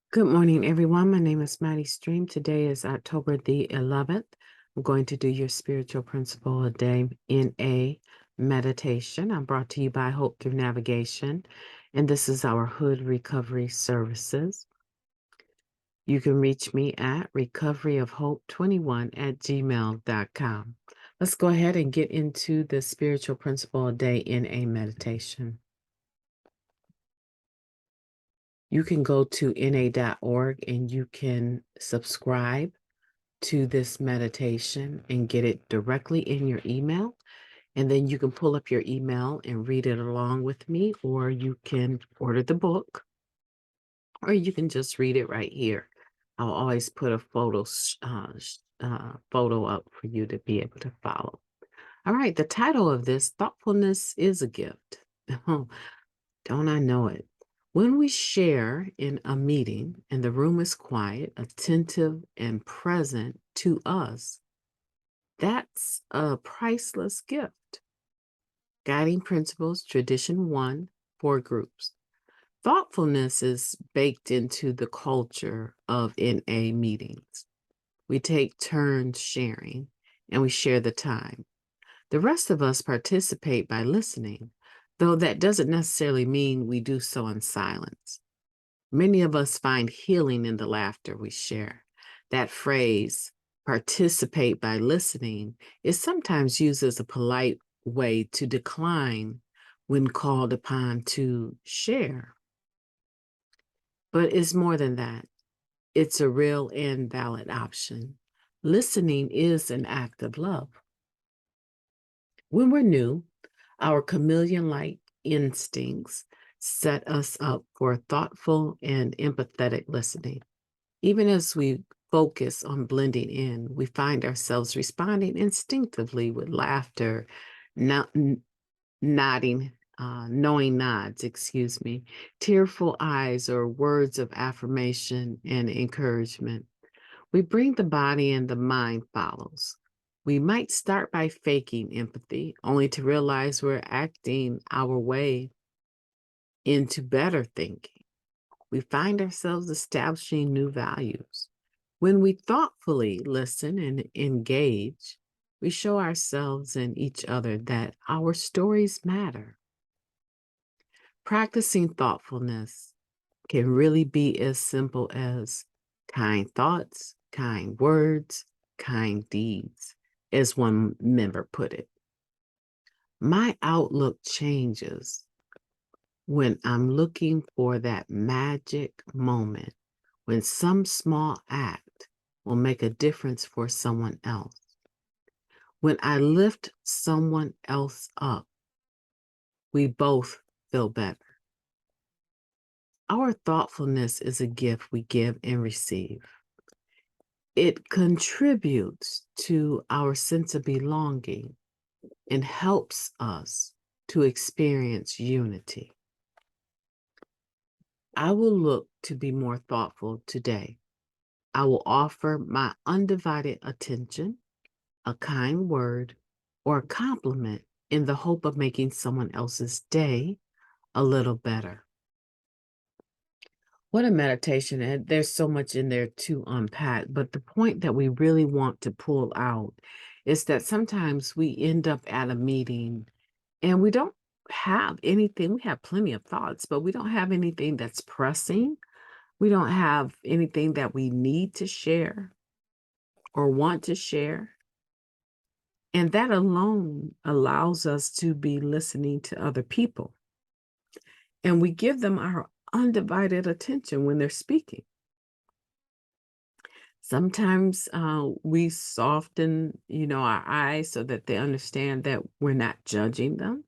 Good morning, everyone. My name is MightyStream. Today is October the 11th. I'm going to do your spiritual principle a day in a meditation. I'm brought to you by Hope Through Navigation, and this is our Hood Recovery Services. You can reach me at recoveryofhope21@gmail.com. Let's go ahead and get into the spiritual principle a day in a meditation. You can go to na.org and you can subscribe to this meditation and get it directly in your email. And then you can pull up your email and read it along with me, or you can order the book, or you can just read it right here. I'll always put a photo up for you to be able to follow. All right, the title of this, Thoughtfulness is a Gift. Don't I know it? When we share in a meeting and the room is quiet, attentive, and present to us, that's a priceless gift. Guiding Principles, Tradition 1 for Groups. Thoughtfulness is baked into the culture of NA meetings. We take turns sharing and we share the time. The rest of us participate by listening, though that doesn't necessarily mean we do so in silence. Many of us find healing in the laughter we share. That phrase, participate by listening, is sometimes used as a polite way to decline when called upon to share. But it's more than that. It's a real and valid option. Listening is an act of love. When we're new, our chameleon-like instincts set us up for thoughtful and empathetic listening. Even as we focus on blending in, we find ourselves responding instinctively with laughter, nodding, knowing nods, tearful eyes, or words of affirmation and encouragement. We bring the body and the mind follows. We might start by faking empathy, only to realize we're acting our way into better thinking. We find ourselves establishing new values. When we thoughtfully listen and engage, we show ourselves and each other that our stories matter. Practicing thoughtfulness can really be as simple as kind thoughts, kind words, kind deeds, as one member put it. My outlook changes when I'm looking for that magic moment when some small act will make a difference for someone else. When I lift someone else up, we both feel better. Our thoughtfulness is a gift we give and receive. It contributes to our sense of belonging and helps us to experience unity. I will look to be more thoughtful today. I will offer my undivided attention, a kind word, or a compliment in the hope of making someone else's day a little better. What a meditation. And there's so much in there to unpack, but the point that we really want to pull out is that sometimes we end up at a meeting and we don't have anything. We have plenty of thoughts, but we don't have anything that's pressing. We don't have anything that we need to share or want to share. And that alone allows us to be listening to other people. And we give them our undivided attention when they're speaking. Sometimes we soften, our eyes so that they understand that we're not judging them.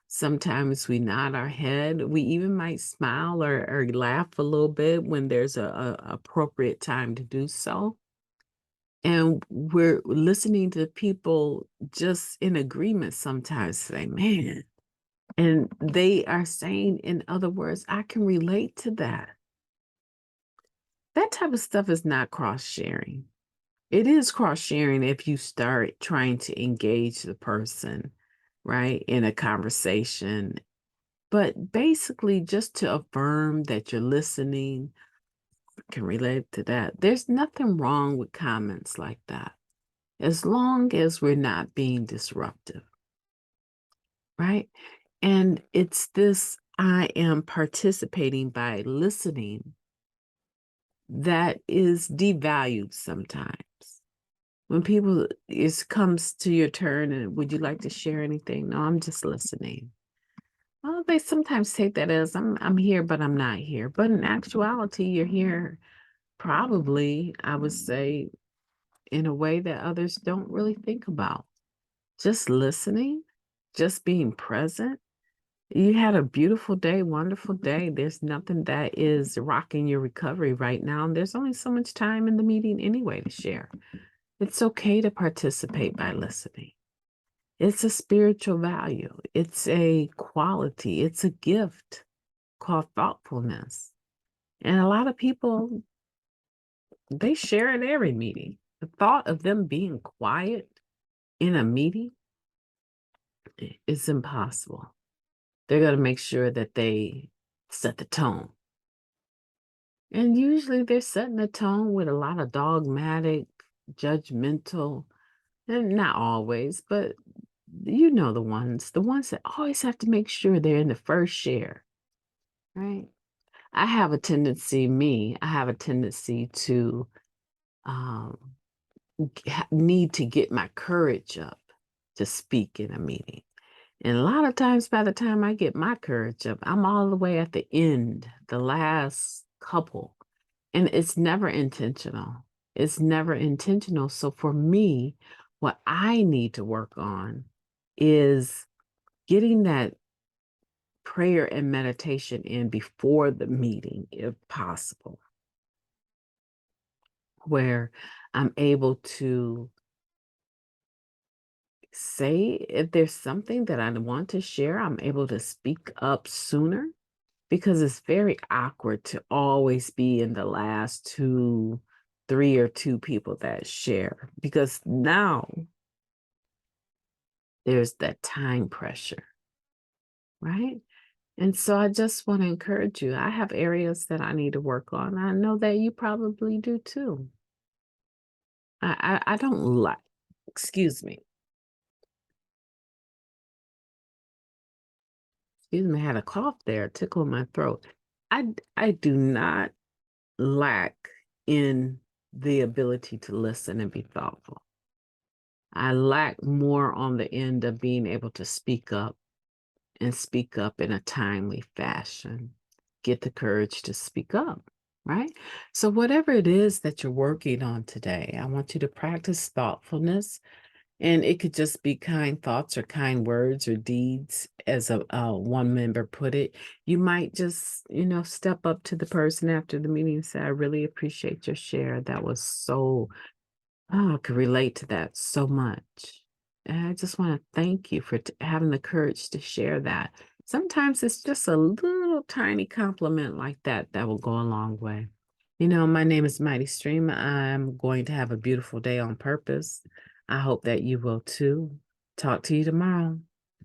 Sometimes we nod our head. We even might smile or laugh a little bit when there's a appropriate time to do so. And we're listening to people just in agreement sometimes say, man, and they are saying, in other words, I can relate to that. That type of stuff is not cross-sharing. It is cross-sharing if you start trying to engage the person, right, in a conversation. But basically, just to affirm that you're listening can relate to that. There's nothing wrong with comments like that, as long as we're not being disruptive, right? And it's this I am participating by listening that is devalued sometimes. When people it comes to your turn and would you like to share anything? No, I'm just listening. Well, they sometimes take that as I'm here, but I'm not here. But in actuality, you're here probably, I would say, in a way that others don't really think about. Just listening, just being present. You had a beautiful day, wonderful day. There's nothing that is rocking your recovery right now. And there's only so much time in the meeting anyway to share. It's okay to participate by listening. It's a spiritual value. It's a quality. It's a gift called thoughtfulness. And a lot of people, they share in every meeting. The thought of them being quiet in a meeting is impossible. They're going to make sure that they set the tone. And usually they're setting the tone with a lot of dogmatic, judgmental, and not always, but you know the ones that always have to make sure they're in the first share, right? I have a tendency to um, need to get my courage up to speak in a meeting. And a lot of times, by the time I get my courage up, I'm all the way at the end, the last couple. And it's never intentional. It's never intentional. So for me, what I need to work on is getting that prayer and meditation in before the meeting, if possible, where I'm able to say if there's something that I want to share, I'm able to speak up sooner because it's very awkward to always be in the last two, three or two people that share because now there's that time pressure, right? And so I just want to encourage you. I have areas that I need to work on. I know that you probably do too. I don't like, excuse me, I had a cough there, tickle in my throat. I do not lack in the ability to listen and be thoughtful. I lack more on the end of being able to speak up and speak up in a timely fashion. Get the courage to speak up, right? So, whatever it is that you're working on today, I want you to practice thoughtfulness. And it could just be kind thoughts or kind words or deeds, as a one member put it. You might just, step up to the person after the meeting and say, I really appreciate your share. That was so I could relate to that so much. And I just want to thank you for having the courage to share that. Sometimes it's just a little tiny compliment like that that will go a long way. My name is Mighty Stream. I'm going to have a beautiful day on purpose. I hope that you will too. Talk to you tomorrow.